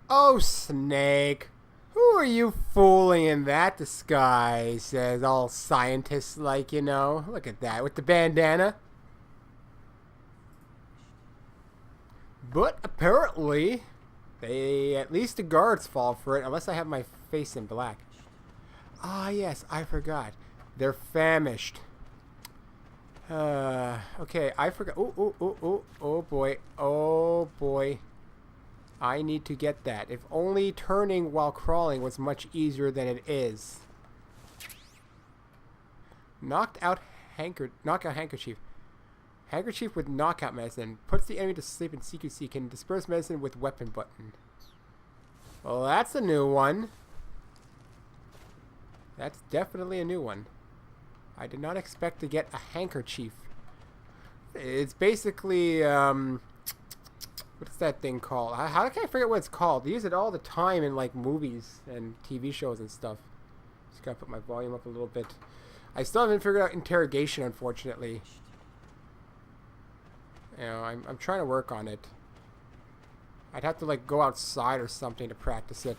Oh, Snake. Who are you fooling in that disguise? Says all scientists like, you know. Look at that with the bandana. But apparently, at least the guards fall for it, unless I have my face in black. Ah, yes, I forgot. They're famished. Okay, I forgot. Oh boy. Oh boy. I need to get that. If only turning while crawling was much easier than it is. Knockout handkerchief. Handkerchief with knockout medicine. Puts the enemy to sleep in CQC. Can disperse medicine with weapon button. Well, that's a new one. That's definitely a new one. I did not expect to get a handkerchief. It's basically, what's that thing called? How can I forget what it's called? They use it all the time in, like, movies and TV shows and stuff. Just gotta put my volume up a little bit. I still haven't figured out interrogation, unfortunately. You know, I'm trying to work on it. I'd have to, like, go outside or something to practice it.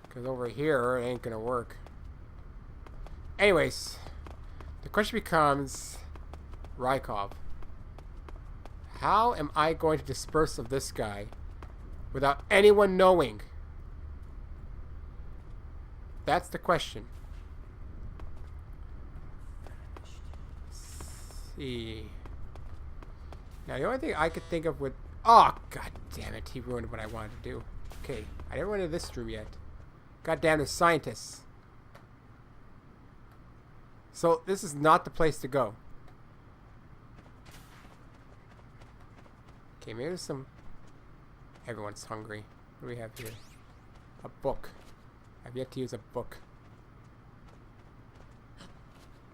Because over here, it ain't gonna work. Anyways, the question becomes, Raikov. How am I going to disperse of this guy without anyone knowing? That's the question. Let's see. Now, the only thing I could think of would... Oh, god damn it. He ruined what I wanted to do. Okay, I didn't run into this room yet. God damn the scientists. So, this is not the place to go. Okay, maybe there's some... Everyone's hungry. What do we have here? A book. I've yet to use a book.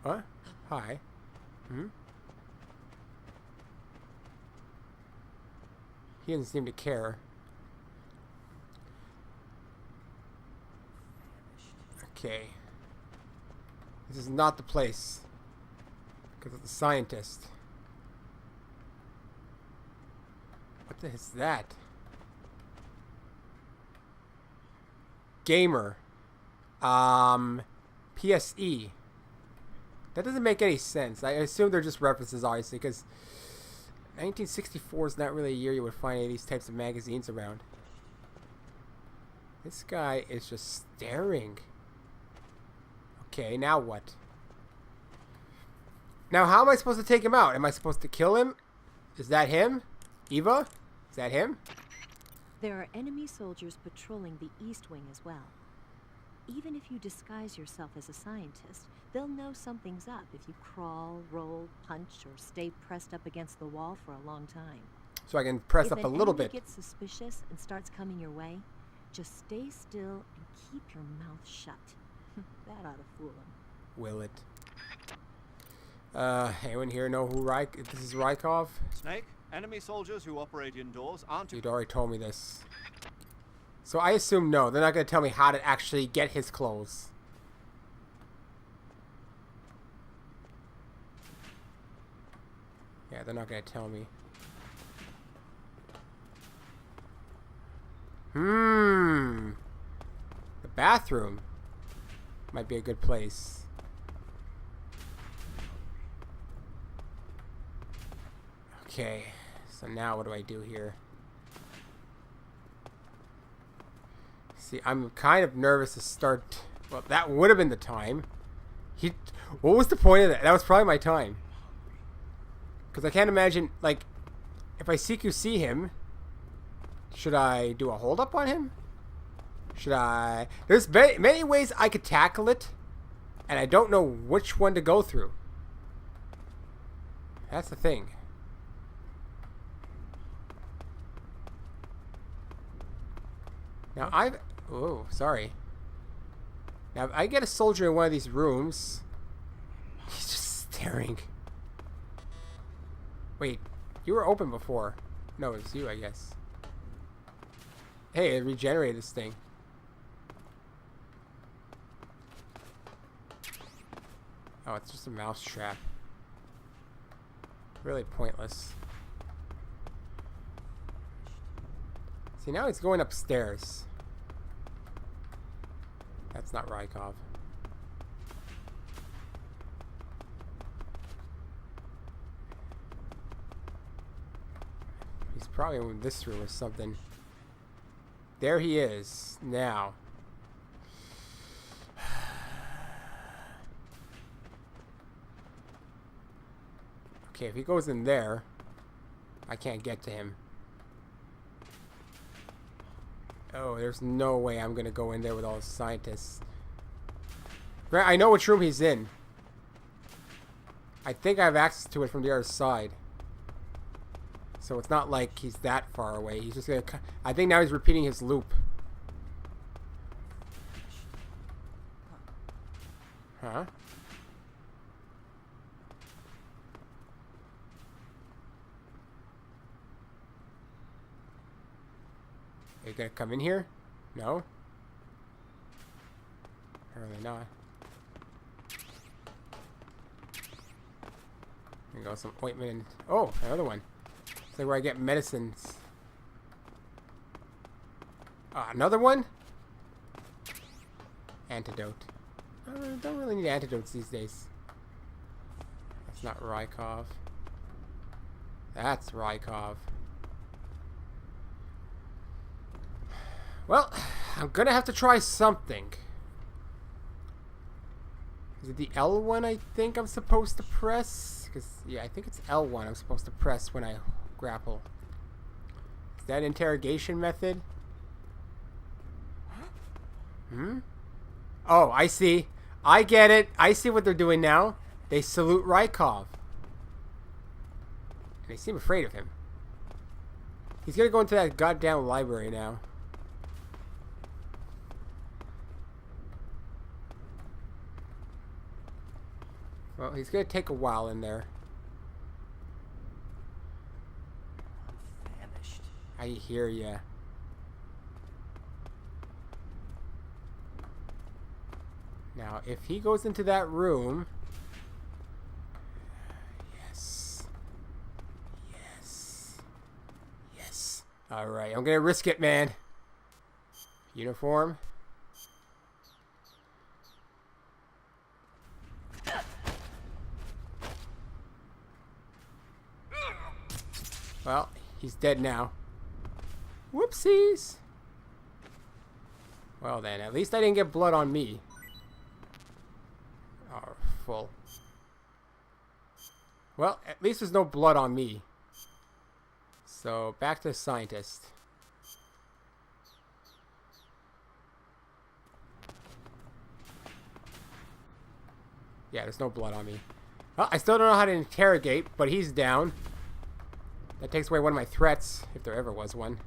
Huh? Hi. He doesn't seem to care. Okay. This is not the place. Because of the scientist. What the is that? Gamer. PSE. That doesn't make any sense. I assume they're just references, obviously, because 1964 is not really a year you would find any of these types of magazines around. This guy is just staring. Okay, now what? Now, how am I supposed to take him out? Am I supposed to kill him? Is that him? Eva? Is that him? There are enemy soldiers patrolling the East Wing as well. Even if you disguise yourself as a scientist, they'll know something's up if you crawl, roll, punch, or stay pressed up against the wall for a long time. So I can press up If a an little enemy bit. gets suspicious and starts coming your way, just stay still and keep your mouth shut. That ought to fool him. Will it? Anyone here know who this is Raikov? Snake, enemy soldiers who operate indoors aren't... You'd already told me this. So I assume no. They're not going to tell me how to actually get his clothes. Yeah, they're not going to tell me. The bathroom might be a good place. Okay, so now what do I do here? See, I'm kind of nervous to start. Well, that would have been the time. What was the point of that? That was probably my time. Because I can't imagine, like, if I CQC him, should I do a hold up on him? Should I... There's many ways I could tackle it, and I don't know which one to go through. That's the thing. Now I've... Oh, sorry. Now if I get a soldier in one of these rooms, he's just staring. Wait, you were open before. No, it was you, I guess. Hey, it regenerated this thing. Oh, it's just a mouse trap. Really pointless. See, now he's going upstairs. That's not Raikov. He's probably in this room or something. There he is now. Okay, if he goes in there, I can't get to him. Oh, there's no way I'm gonna go in there with all the scientists. I know which room he's in. I think I have access to it from the other side. So it's not like he's that far away. He's just gonna... I think now he's repeating his loop. Huh? Are you gonna come in here? No? Apparently not. There goes some ointment and... Oh, another one. It's like where I get medicines. Another one? Antidote. I don't really need antidotes these days. That's not Raikov. That's Raikov. Well, I'm gonna have to try something. Is it the L1 I think I'm supposed to press? Because, yeah, I think it's L1 I'm supposed to press when I grapple. Is that interrogation method? Hmm? Oh, I see. I get it. I see what they're doing now. They salute Raikov. And they seem afraid of him. He's gonna go into that goddamn library now. Well, he's gonna take a while in there. I'm famished. I hear ya. Now, if he goes into that room... Yes. Yes. Yes. Alright, I'm gonna risk it, man. Uniform. Well, he's dead now. Whoopsies. Well then, at least I didn't get blood on me. Oh, full. Well, at least there's no blood on me. So, back to the scientist. Yeah, there's no blood on me. Well, I still don't know how to interrogate, but he's down. That takes away one of my threats, if there ever was one.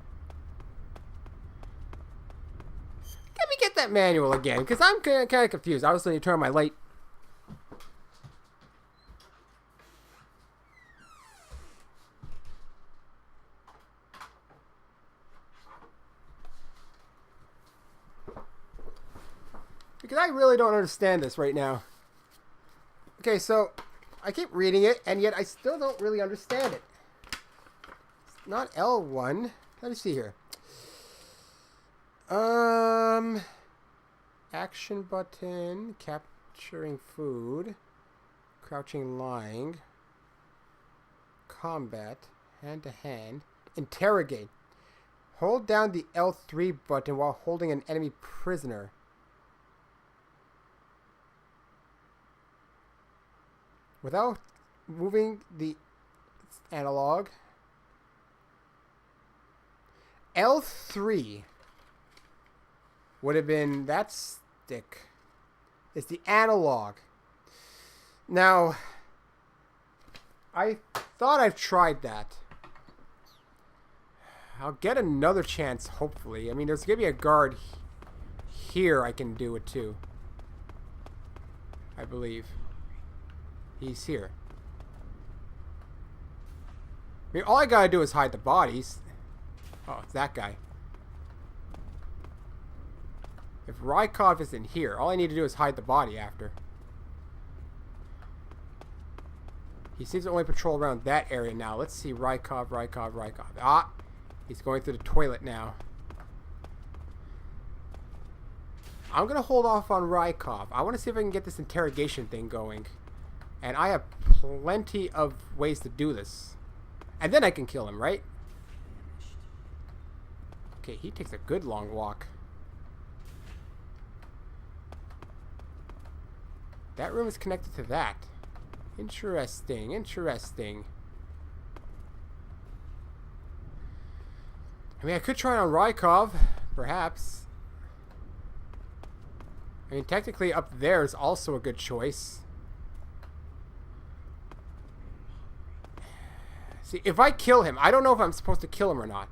Let me get that manual again, because I'm kind of confused. Obviously, you turn on my light. Because I really don't understand this right now. Okay, so I keep reading it, and yet I still don't really understand it. Not L1. Let me see here. Action button, capturing food, crouching lying, combat, hand to hand, interrogate. Hold down the L3 button while holding an enemy prisoner. Without moving the analog. L3 would have been that stick. It's the analog. Now, I thought I've tried that. I'll get another chance, hopefully. I mean, there's going to be a guard here I can do it too. I believe. He's here. I mean, all I gotta do is hide the bodies. Oh, it's that guy. If Raikov is in here, all I need to do is hide the body after. He seems to only patrol around that area now. Let's see, Raikov. Ah! He's going through the toilet now. I'm going to hold off on Raikov. I want to see if I can get this interrogation thing going. And I have plenty of ways to do this. And then I can kill him, right? Okay, he takes a good long walk. That room is connected to that. Interesting, interesting. I mean, I could try it on Raikov, perhaps. I mean, technically up there is also a good choice. See, if I kill him, I don't know if I'm supposed to kill him or not.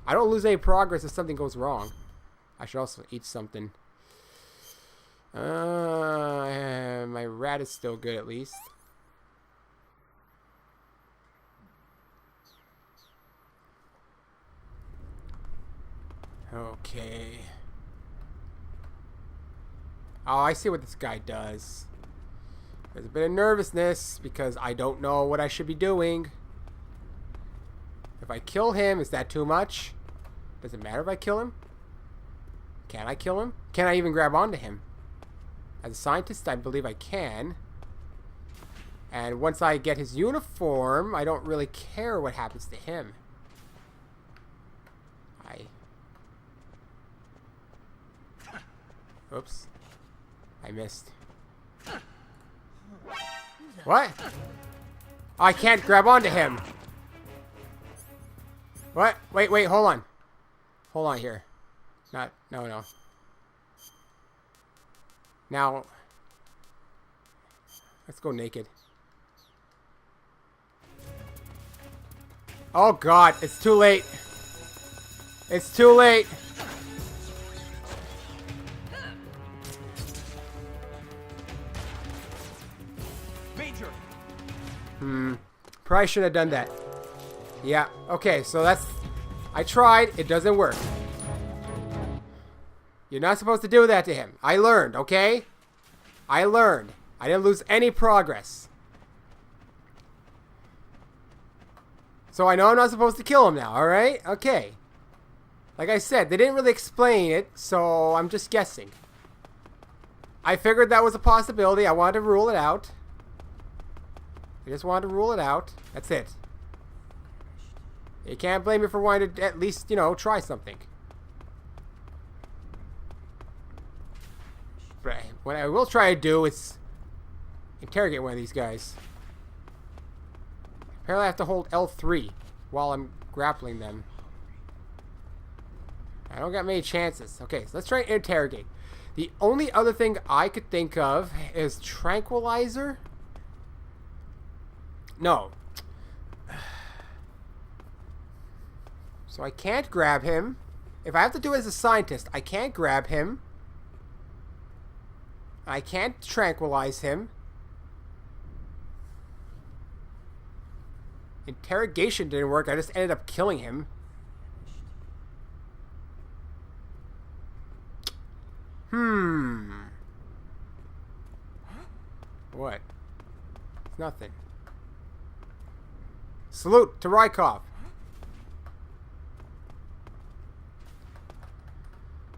I don't lose any progress if something goes wrong. I should also eat something. My rat is still good at least. Okay. Oh, I see what this guy does. There's a bit of nervousness because I don't know what I should be doing. If I kill him, is that too much? Does it matter if I kill him? Can I kill him? Can I even grab onto him? As a scientist, I believe I can. And once I get his uniform, I don't really care what happens to him. Oops. I missed. What? I can't grab onto him. What? Wait, hold on. Hold on here. No. Now, let's go naked. Oh God, it's too late. It's too late. Probably should have done that. Yeah, okay, so that's... I tried, it doesn't work. You're not supposed to do that to him. I learned, okay? I learned. I didn't lose any progress. So I know I'm not supposed to kill him now, alright? Okay. Like I said, they didn't really explain it, so I'm just guessing. I figured that was a possibility. I wanted to rule it out. I just wanted to rule it out. That's it. You can't blame me for wanting to at least, you know, try something. But what I will try to do is interrogate one of these guys. Apparently I have to hold L3 while I'm grappling them. I don't got many chances. Okay, so let's try and interrogate. The only other thing I could think of is tranquilizer. No. So I can't grab him. If I have to do it as a scientist, I can't grab him. I can't tranquilize him. Interrogation didn't work. I just ended up killing him. What? It's nothing. Salute to Raikov.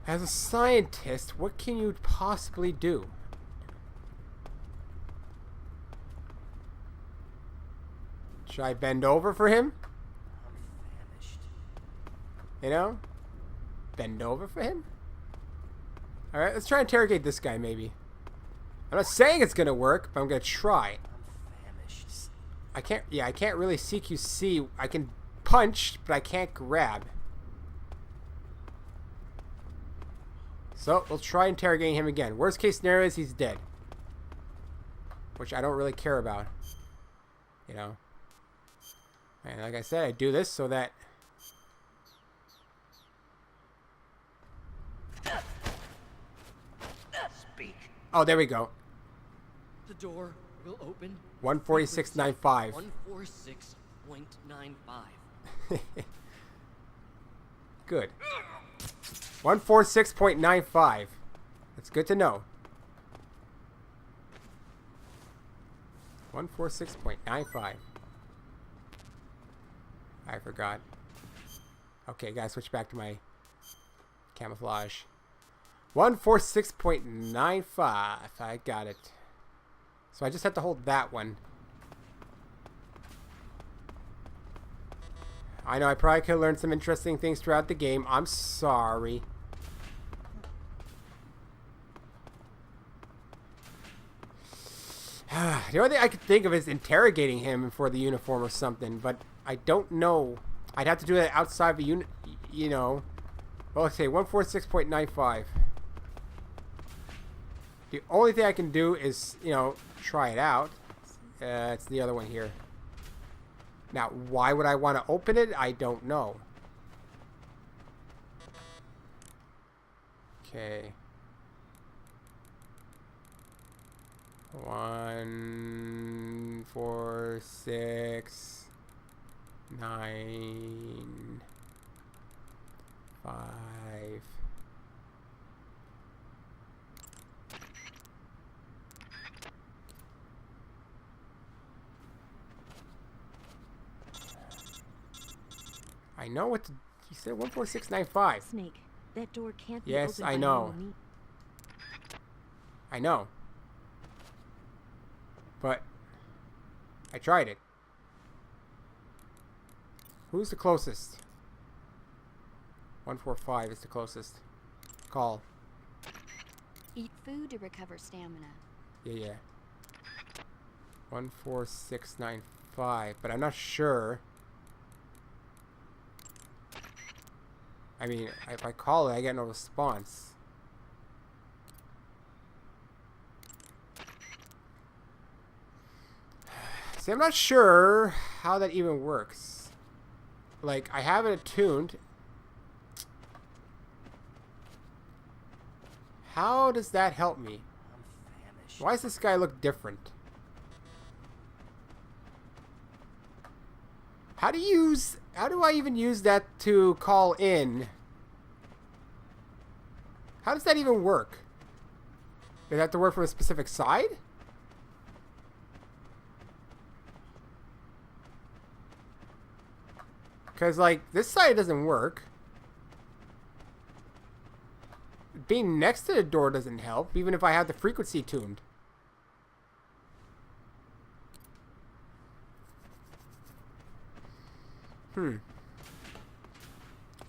As a scientist, what can you possibly do? Should I bend over for him? I'm famished. You know? Bend over for him? Alright, let's try and interrogate this guy, maybe. I'm not saying it's gonna work, but I'm gonna try. I'm famished. I can't really CQC. I can punch, but I can't grab. So, we'll try interrogating him again. Worst case scenario is he's dead. Which I don't really care about. You know? And like I said, I do this so that... Speak. Oh, there we go. The door will open. 146.95. 146.95. Good. 146.95. That's good to know. 146.95. I forgot. Okay, gotta switch back to my camouflage. 146.95. I got it. So I just have to hold that one. I know I probably could have learned some interesting things throughout the game. I'm sorry. The only thing I could think of is interrogating him for the uniform or something, but I don't know. I'd have to do that outside the unit, you know. Well, let's say 146.95. The only thing I can do is, you know, try it out. It's the other one here. Now, why would I want to open it? I don't know. Okay. 1, 4, 6, 9, 5. I know what to, you said 14695. Snake, that door can't be Yes, opened I by know. normal means. I know. But I tried it. Who's the closest? 145 is the closest. Call. Eat food to recover stamina. Yeah. 14695, but I'm not sure. I mean, if I call it, I get no response. See, I'm not sure how that even works. Like, I have it attuned. How does that help me? I'm famished. Why does this guy look different? How do I even use that to call in? How does that even work? Does it have to work from a specific side? Because, like, this side doesn't work. Being next to the door doesn't help, even if I have the frequency tuned.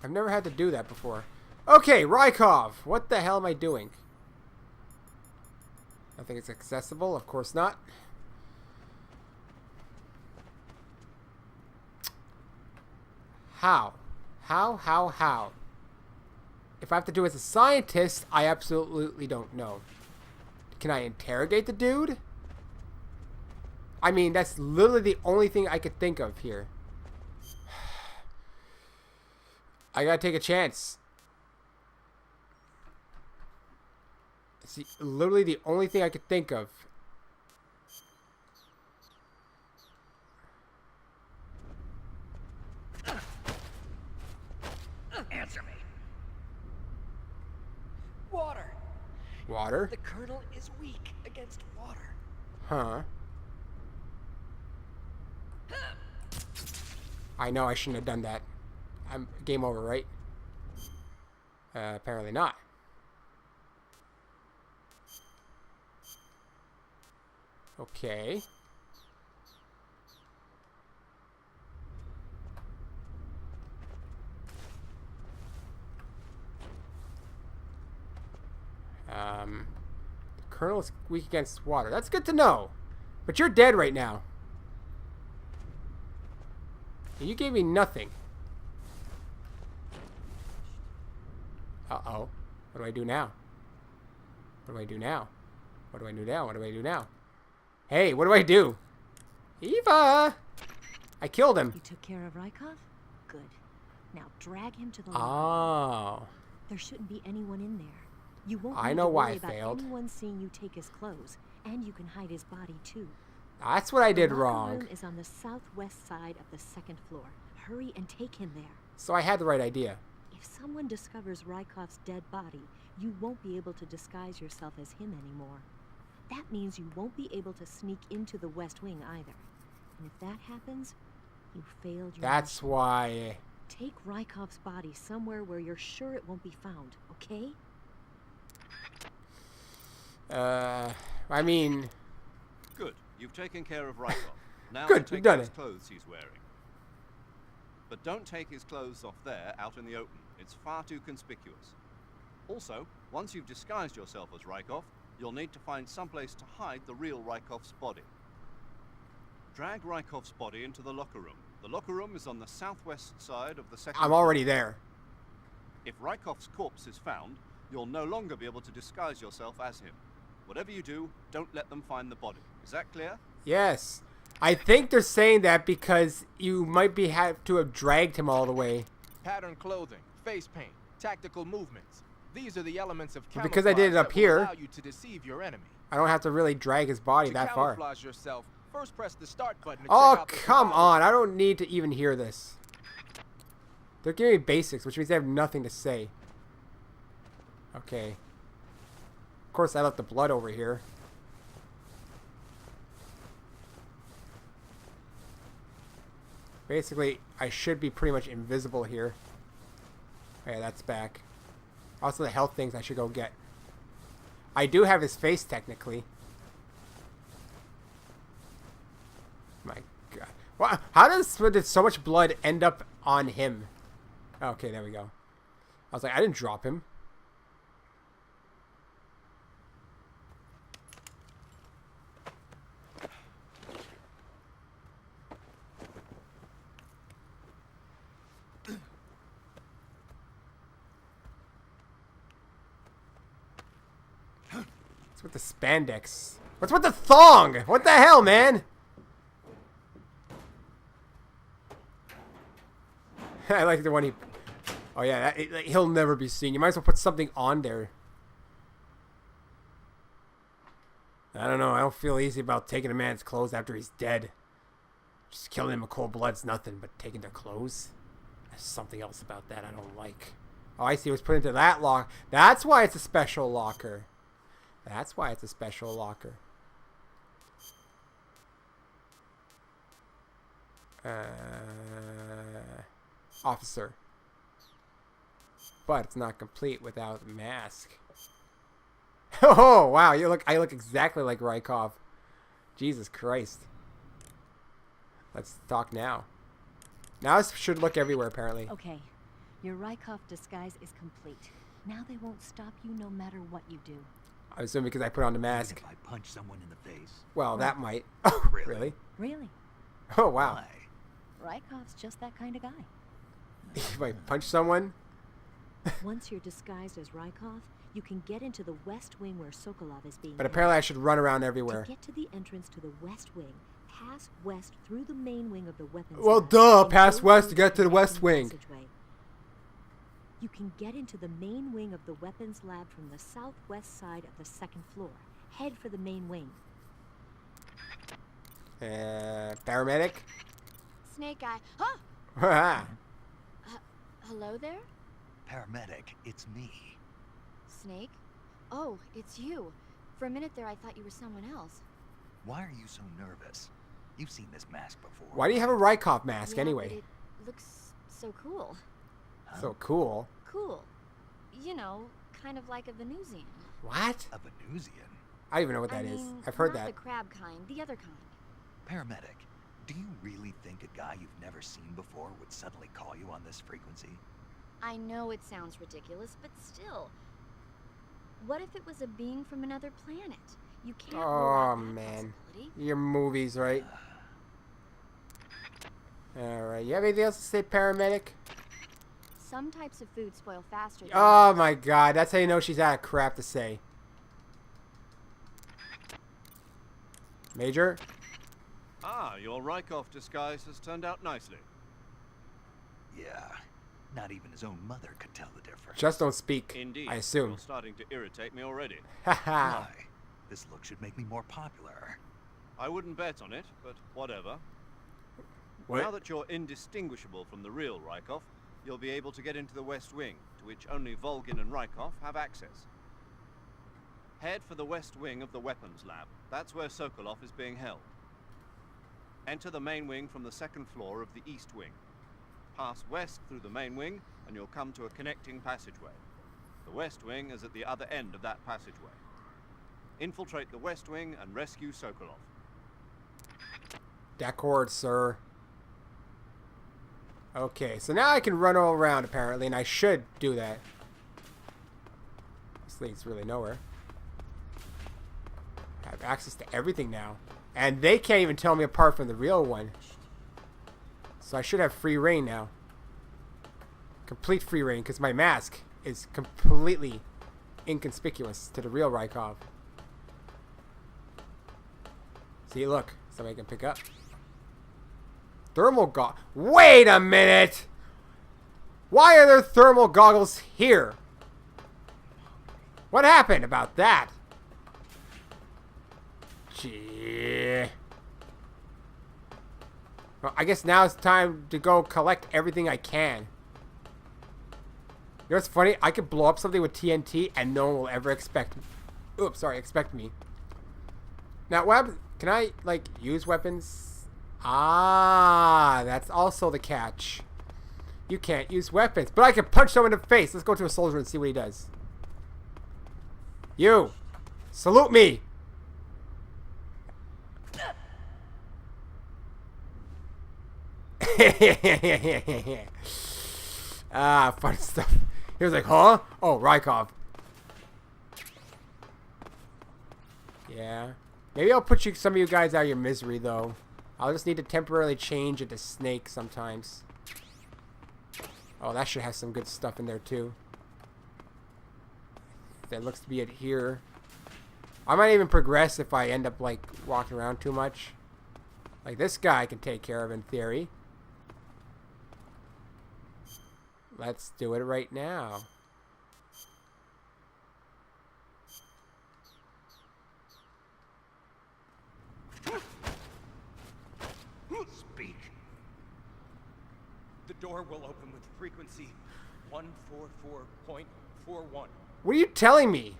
I've never had to do that before. Okay, Raikov! What the hell am I doing? I think it's accessible. Of course not. How? How? If I have to do it as a scientist, I absolutely don't know. Can I interrogate the dude? I mean, that's literally the only thing I could think of here. I gotta take a chance. It's literally the only thing I could think of. Answer me. Water. Water? The colonel is weak against water. Huh. I know I shouldn't have done that. I'm game over, right? Apparently not. Okay. The colonel is weak against water. That's good to know. But you're dead right now. You gave me nothing. Uh-oh. What do I do now? What do I do now? What do I do now? What do I do now? Hey, what do I do? Eva! I killed him. You took care of Raikov? Good. Now drag him to the lab. Oh. There shouldn't be anyone in there. You won't I need know to why worry I about failed. anyone seeing you take his clothes, and you can hide his body too. That's what I did The locker wrong. room is on the southwest side of the second floor. Hurry and take him there. So I had the right idea. If someone discovers Raikov's dead body, you won't be able to disguise yourself as him anymore. That means you won't be able to sneak into the West Wing either. And if that happens, you failed your That's mission. why. Take Raikov's body somewhere where you're sure it won't be found, okay? I mean... Good. You've taken care of Raikov. Now Good, take you've done those it. clothes he's wearing. But don't take his clothes off there, out in the open. It's far too conspicuous. Also, once you've disguised yourself as Raikov, you'll need to find someplace to hide the real Raikov's body. Drag Raikov's body into the locker room. The locker room is on the southwest side of the second I'm floor. already there. If Raikov's corpse is found, you'll no longer be able to disguise yourself as him. Whatever you do, don't let them find the body. Is that clear? Yes. I think they're saying that because you might have to have dragged him all the way. Pattern clothing, face paint, tactical movements. These are the elements of But camouflage because I did it up that will here- allow you to deceive your enemy. I don't have to really drag his body To that far. camouflage yourself, first press the start button to Oh, check out the come survival. on. I don't need to even hear this. They're giving me basics, which means they have nothing to say. Okay. Of course, I left the blood over here. Basically, I should be pretty much invisible here. Okay, that's back. Also, the health things I should go get. I do have his face, technically. My God. Wow. How did so much blood end up on him? Okay, there we go. I was like, I didn't drop him. What's with the spandex? What's with the thong? What the hell, man? I like the one he... Oh, yeah, he'll never be seen. You might as well put something on there. I don't know. I don't feel easy about taking a man's clothes after he's dead. Just killing him in cold blood's nothing, but taking their clothes? There's something else about that I don't like. Oh, I see. It was put into that lock. That's why it's a special locker. That's why it's a special locker. Officer. But it's not complete without a mask. Oh, wow. I look exactly like Raikov. Jesus Christ. Let's talk now. Now this should look everywhere, apparently. Okay, your Raikov disguise is complete. Now they won't stop you no matter what you do. I assume because I put on the Even mask. if I punch someone in the face. Well, that might. Oh, Really? really? Really, Oh, wow. Why? Raikov's just that kind of guy. If I punch someone? Once you're disguised as Raikov, you can get into the West Wing where Sokolov is being But held. apparently I should run around everywhere. To get to the entrance to the West Wing, pass west through the main wing of the weapons Well, lab duh, and pass go west through to get to the West connecting Wing. passageway. You can get into the main wing of the weapons lab from the southwest side of the second floor. Head for the main wing. Paramedic? Snake Eye. Huh? Haha. Hello there? Paramedic, it's me. Snake? Oh, it's you. For a minute there, I thought you were someone else. Why are you so nervous? You've seen this mask before. Why do you have a Raikov mask Yeah, anyway? but it looks so cool. Huh? So cool. Cool. You know, kind of like a Venusian. What? A Venusian? I don't even know what I that is. mean, I've heard not that. the crab kind, the other kind. Paramedic, do you really think a guy you've never seen before would suddenly call you on this frequency? I know it sounds ridiculous, but still. What if it was a being from another planet? You can't rule Oh, out that man. possibility. Your movies, right? Alright, you have anything else to say, paramedic? Some types of food spoil faster than Oh others. my god, that's how you know she's out of crap to say. Major? Ah, your Raikov disguise has turned out nicely. Yeah, not even his own mother could tell the difference. Just don't speak. Indeed. I assume. You're starting to irritate me already. Haha. Why? This look should make me more popular. I wouldn't bet on it, but whatever. Now What? that you're indistinguishable from the real Raikov, you'll be able to get into the West Wing, to which only Volgin and Raikov have access. Head for the West Wing of the weapons lab. That's where Sokolov is being held. Enter the main wing from the second floor of the East Wing. Pass west through the main wing, and you'll come to a connecting passageway. The West Wing is at the other end of that passageway. Infiltrate the West Wing and rescue Sokolov. D'accord, sir. Okay, so now I can run all around, apparently, and I should do that. This leads really nowhere. I have access to everything now. And they can't even tell me apart from the real one. So I should have free reign now. Complete free reign, because my mask is completely inconspicuous to the real Raikov. See, look. Somebody can pick up. Thermal goggles. Wait a minute! Why are there thermal goggles here? What happened about that? Gee. Well, I guess now it's time to go collect everything I can. You know what's funny? I could blow up something with TNT and no one will ever expect me. Now, can I, like, use weapons? Ah, that's also the catch. You can't use weapons, but I can punch someone in the face. Let's go to a soldier and see what he does. You, salute me. Ah, fun stuff. He was like, huh? Oh, Raikov. Yeah. Maybe I'll put some of you guys out of your misery, though. I'll just need to temporarily change into Snake sometimes. Oh, that should have some good stuff in there, too. That looks to be it here. I might even progress if I end up, like, walking around too much. Like, this guy I can take care of in theory. Let's do it right now. Speak. The door will open with frequency 144.41. What are you telling me?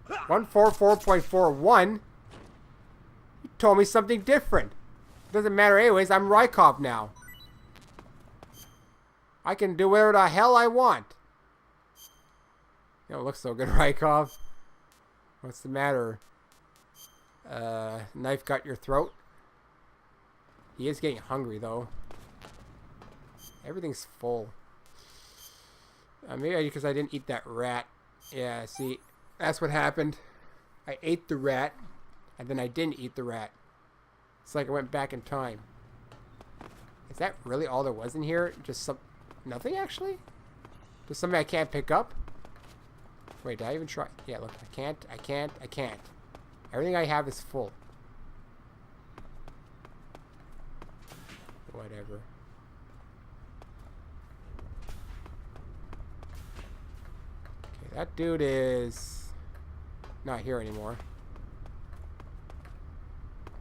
144.41? You told me something different. Doesn't matter anyways, I'm Raikov now. I can do whatever the hell I want. You don't look so good, Raikov. What's the matter? Knife got your throat? He is getting hungry, though. Everything's full. Maybe because I didn't eat that rat. Yeah, see, that's what happened. I ate the rat, and then I didn't eat the rat. It's like I went back in time. Is that really all there was in here? Just some... Nothing, actually? Just something I can't pick up? Wait, did I even try? Yeah, look, I can't. Everything I have is full. Whatever. Okay, that dude is not here anymore.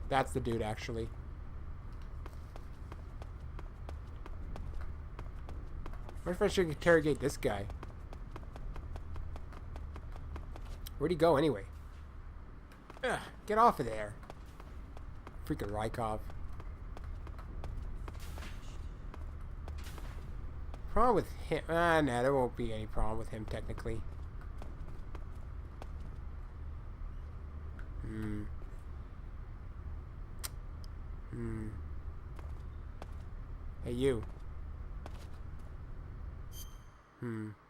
That's the dude, actually. What if I should interrogate this guy? Where'd he go anyway? Ugh, get off of there. Freaking Raikov. Problem with him? Nah, there won't be any problem with him technically. Hey, you.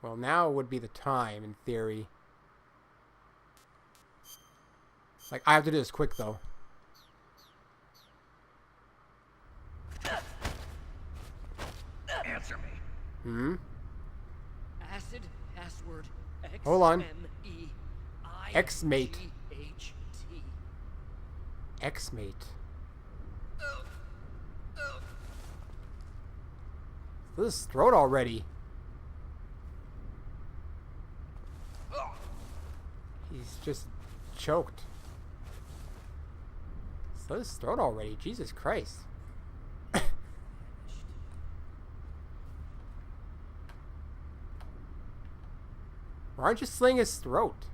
Well, now would be the time, in theory. Like, I have to do this quick, though. Answer me. Acid password X Hold on. M-E-I-G-H-T. X-mate. This is throat already. He's just choked. Slit his throat already. Jesus Christ. Why aren't you slitting his throat?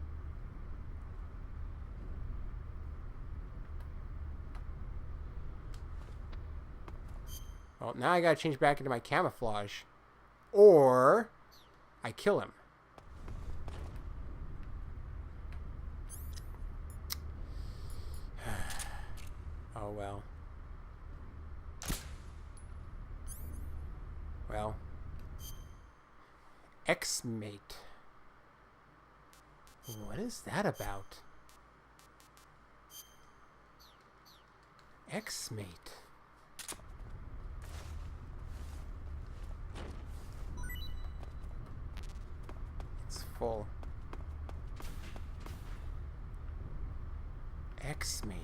Well, now I gotta change back into my camouflage. Or I kill him. Oh, well. Well. Ex-mate. What is that about? Ex-mate. It's full. Ex-mate.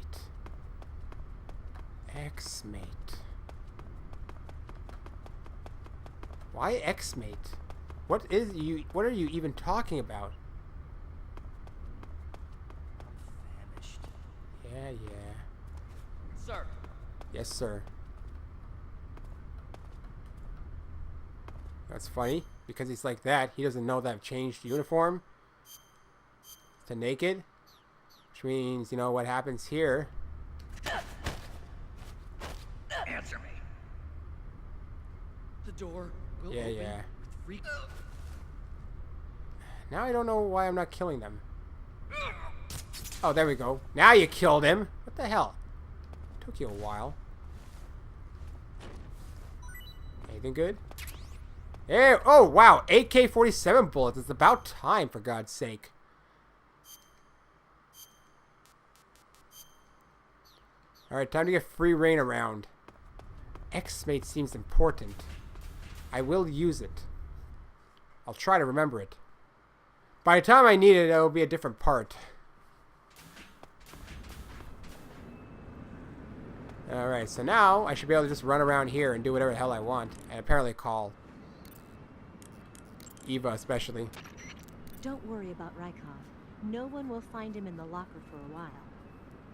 Ex-mate. Why ex-mate? What are you even talking about? I'm famished. Yeah, yeah. Sir, Yes, sir. That's funny, because he's like that. He doesn't know that I've changed uniform to naked. Which means, you know, what happens here. Answer me. the door will Yeah, open yeah. with free. Now I don't know why I'm not killing them. Oh, there we go. Now you killed him. What the hell? Took you a while. Anything good? Hey, oh, wow. AK-47 bullets. It's about time, for God's sake. Alright, time to get free reign around. X-mate seems important. I will use it. I'll try to remember it. By the time I need it, it'll be a different part. Alright, so now I should be able to just run around here and do whatever the hell I want. And apparently call Eva especially. Don't worry about Raikov. No one will find him in the locker for a while.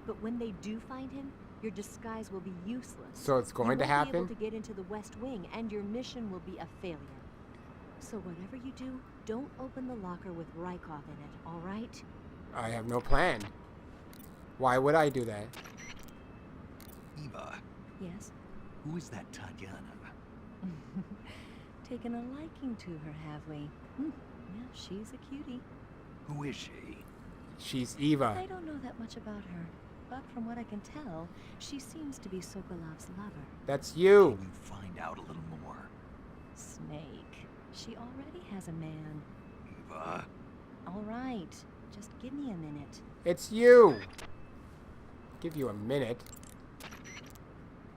But when they do find him, your disguise will be useless. So it's going to You won't be happen? able to get into the West Wing, and your mission will be a failure. So whatever you do, don't open the locker with Raikov in it, all right? I have no plan. Why would I do that? Eva, Yes? who is that Tatiana? Taken a liking to her, have we? Yeah, she's a cutie. Who is she? She's Eva. I don't know that much about her, but from what I can tell, she seems to be Sokolov's lover. That's you. Can you find out a little more? Snake. She already has a man. Eva, All right, just give me a minute. It's you. Give you a minute.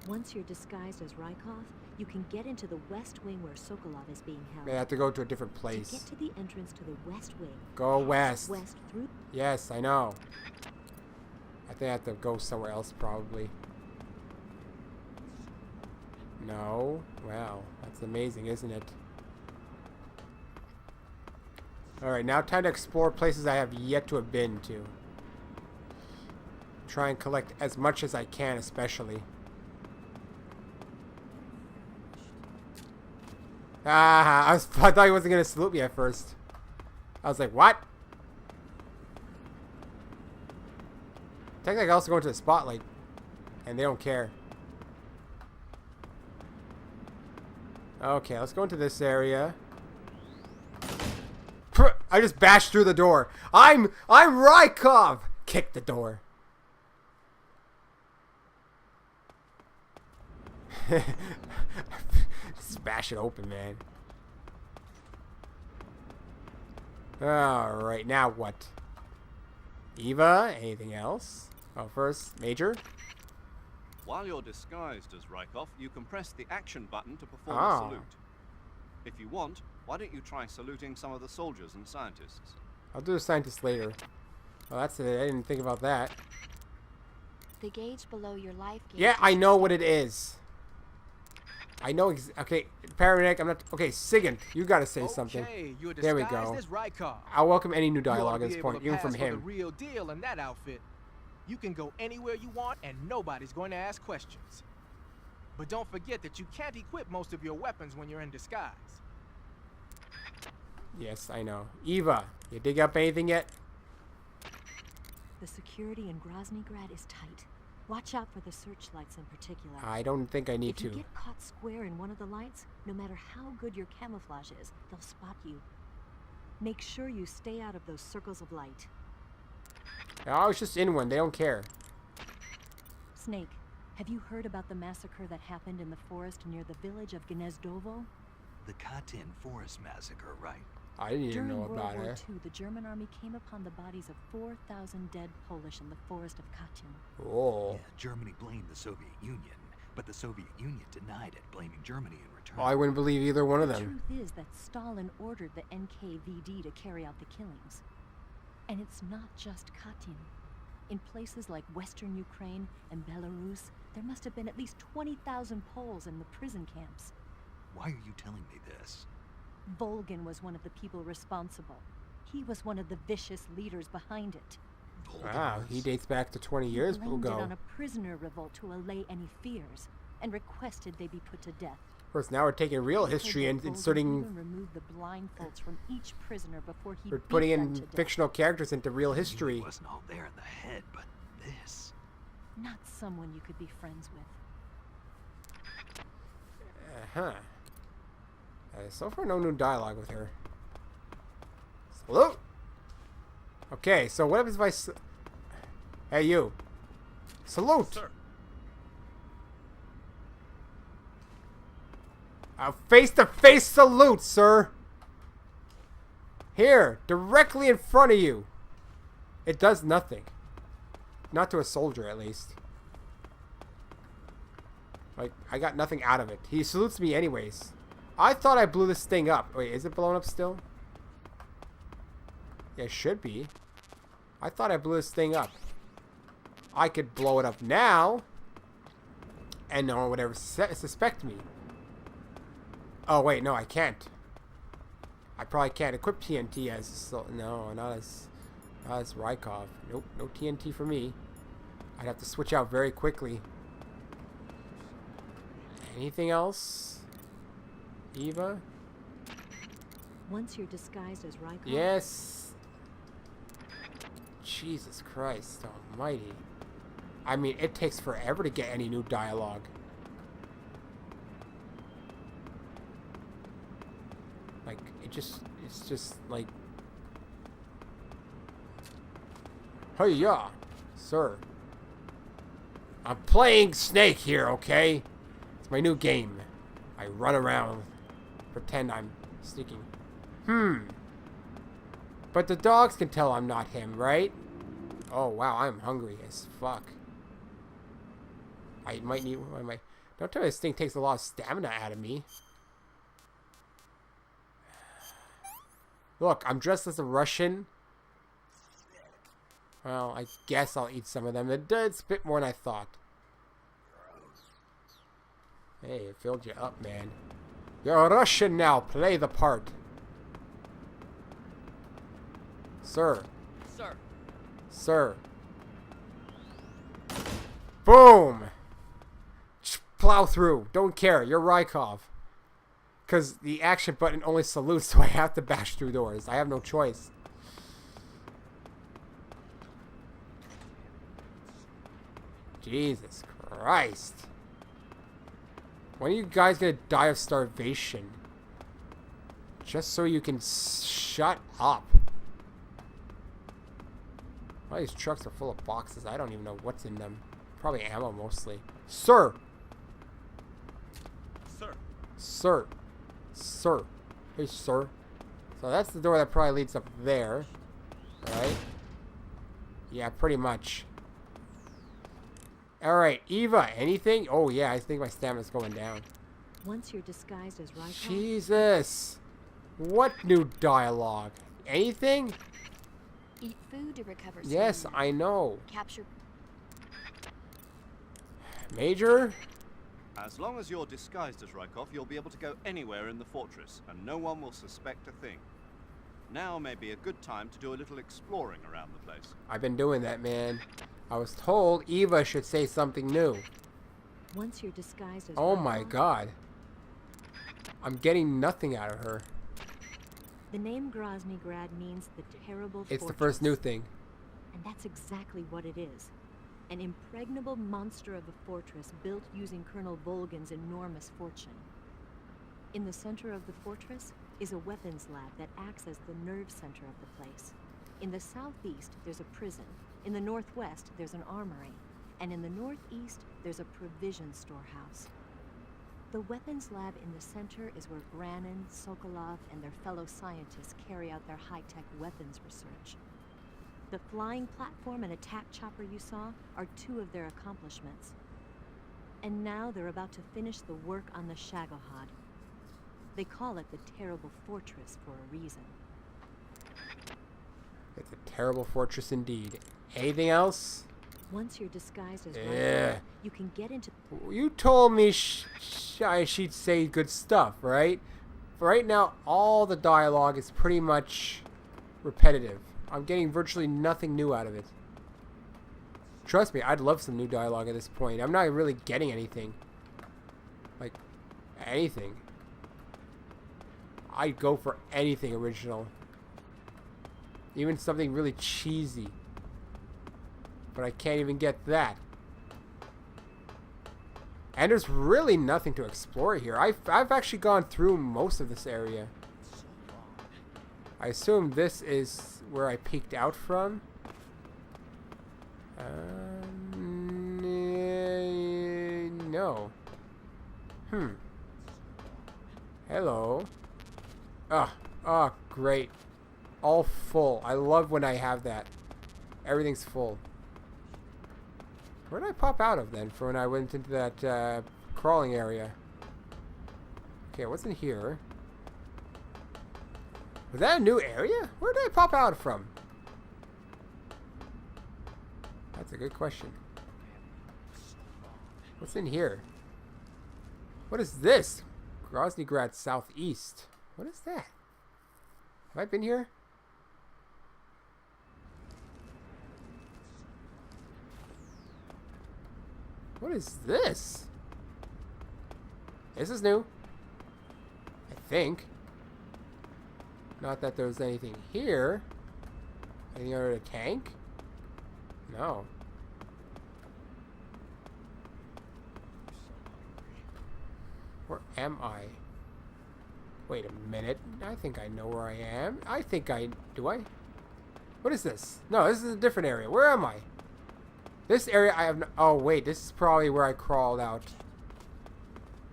Once you're disguised as Raikov, you can get into the West Wing where Sokolov is being held. I have to go to a different To place. get to the entrance to the West Wing, Go west. west through. Yes, I know. I think I have to go somewhere else probably. No? Wow, that's amazing, isn't it? Alright, now time to explore places I have yet to have been to. Try and collect as much as I can, especially. Ah, I thought he wasn't going to salute me at first. I was like, what? Technically, I can also go into the spotlight. And they don't care. Okay, let's go into this area. I just bashed through the door. I'm Raikov! Kick the door. Just bash it open, man. Alright, now what? Eva, anything else? Oh, first, Major? While you're disguised as Raikov, you can press the action button to perform Ah. a salute. If you want, why don't you try saluting some of the soldiers and scientists? I'll do the scientist later. Well, that's it. I didn't think about that. The gauge below your life gauge. Yeah, I know what it is. I know. Okay, paramedic. I'm not. Okay, Sigint, you gotta say something. Okay, you're There we disguised go. as Raikov. I'll welcome any new You ought to dialogue at be this able point, to even from pass for the him. real deal in that outfit. You can go anywhere you want, and nobody's going to ask questions. But don't forget that you can't equip most of your weapons when you're in disguise. Yes, I know. Eva, you dig up anything yet? The security in Groznygrad is tight. Watch out for the searchlights in particular. I don't think I need If you to. get caught square in one of the lights, no matter how good your camouflage is, they'll spot you. Make sure you stay out of those circles of light. I was just in one. They don't care. Snake, Have you heard about the massacre that happened in the forest near the village of Gnezdovo? The Katyn Forest Massacre, right? I didn't even During know World about War it. II, the German army came upon the bodies of 4,000 dead Polish in the forest of Katyn. Oh. Yeah, Germany blamed the Soviet Union, but the Soviet Union denied it, blaming Germany in return. I wouldn't believe either one of The them. truth is that Stalin ordered the NKVD to carry out the killings. And it's not just Katyn. In places like Western Ukraine and Belarus, there must have been at least 20,000 Poles in the prison camps. Why are you telling me this? Volgin was one of the people responsible. He was one of the vicious leaders behind it. Wow, he dates back to 20 years He blamed it ago. on a prisoner revolt to allay any fears, and requested they be put to death. Of course, now we're taking real He said history that and Volgin inserting, even removed the blindfolds from each prisoner before he we're beat putting them in to death. fictional characters into real history. It wasn't all there in the head, but this. Not someone you could be friends with. Uh-huh. So far, no new dialogue with her. Salute! Okay, so what happens if I... Hey, you. Salute! Sir. A face-to-face salute, sir! Here, directly in front of you. It does nothing. Not to a soldier, at least. Like, I got nothing out of it. He salutes me anyways. I thought I blew this thing up. Wait, is it blown up still? Yeah, it should be. I thought I blew this thing up. I could blow it up now. And no one would ever suspect me. Oh, wait, no, I can't. I probably can't equip TNT as... No, not as Raikov. Nope, no TNT for me. I'd have to switch out very quickly. Anything else? Eva? Once you're disguised as Raikov, Yes. Jesus Christ almighty. I mean, it takes forever to get any new dialogue. Like, it's just like... Hey, yeah, sir. I'm playing Snake here, okay? It's my new game. I run around, pretend I'm sneaking. But the dogs can tell I'm not him, right? Oh, wow, I'm hungry as fuck. I might need... Don't tell me this thing takes a lot of stamina out of me. Look, I'm dressed as a Russian. Well, I guess I'll eat some of them. It's a bit more than I thought. Hey, it filled you up, man. You're a Russian now. Play the part. Sir. Sir. Sir. Boom! Plow through. Don't care. You're Raikov. Because the action button only salutes, so I have to bash through doors. I have no choice. Jesus Christ. When are you guys gonna die of starvation? Just so you can shut up. All these trucks are full of boxes. I don't even know what's in them. Probably ammo mostly. Sir! Sir. Sir. Sir. Hey, sir. So that's the door that probably leads up there. Right? Yeah, pretty much. Alright, Eva, anything? Oh, yeah, I think my stamina's going down. once you're disguised as Raikov, Jesus. What new dialogue? Anything? Eat food to recover Yes, stamina. I know. Capture Major? As long as you're disguised as Raikov, you'll be able to go anywhere in the fortress, and no one will suspect a thing. Now may be a good time to do a little exploring around the place. I've been doing that, man. I was told Eva should say something new. once you're disguised as Oh my Raikov, god. I'm getting nothing out of her. the name Grozny Grad means the terrible It's the fortress. first new thing. And that's exactly what it is. An impregnable monster of a fortress built using Colonel Volgin's enormous fortune. In the center of the fortress is a weapons lab that acts as the nerve center of the place. In the southeast, there's a prison. In the northwest, there's an armory. And in the northeast, there's a provision storehouse. The weapons lab in the center is where Brannon, Sokolov, and their fellow scientists carry out their high-tech weapons research. The flying platform and attack chopper you saw are two of their accomplishments. And now they're about to finish the work on the Shagohod. They call it the Terrible Fortress for a reason. It's a terrible fortress indeed. Anything else? Once you're disguised as Yeah. Raikov, you can get into... You told me she'd say good stuff, right? Right now, all the dialogue is pretty much repetitive. I'm getting virtually nothing new out of it. Trust me, I'd love some new dialogue at this point. I'm not really getting anything. Like, anything. I'd go for anything original. Even something really cheesy. But I can't even get that. And there's really nothing to explore here. I've actually gone through most of this area. I assume this is where I peeked out from. No. Hello. Oh, great. All full. I love when I have that. Everything's full. Where did I pop out of then for when I went into that crawling area? Okay, what's in here? Was that a new area? Where did I pop out from? That's a good question. What's in here? What is this? Groznygrad Southeast. What is that? Have I been here? What is this? This is new. I think. Not that there's anything here. Anything under the tank? No. Where am I? Wait a minute. I think I know where I am. Do I? What is this? No, this is a different area. Where am I? This area I have no... Oh, wait. This is probably where I crawled out.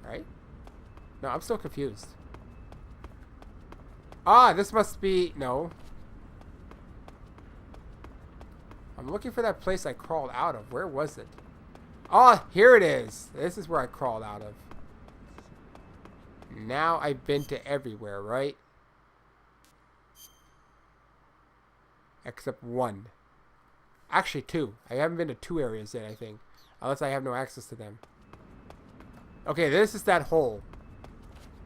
Right? No, I'm still confused. Ah, this must be... No. I'm looking for that place I crawled out of. Where was it? Oh, here it is. This is where I crawled out of. Now I've been to everywhere, right? Except one. Actually, two. I haven't been to two areas yet, I think. Unless I have no access to them. Okay, this is that hole.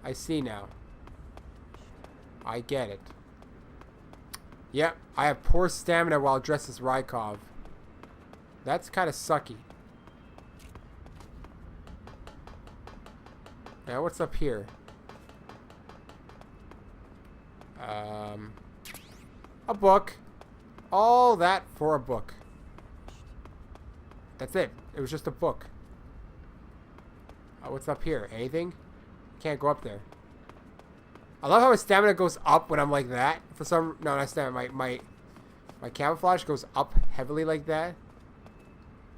I see now. I get it. Yep, I have poor stamina while dressed as Raikov. That's kind of sucky. Now, what's up here? A book. All that for a book. That's it. It was just a book. What's up here? Anything? Can't go up there. I love how my stamina goes up when I'm like that. For some... No, not stamina. My camouflage goes up heavily like that.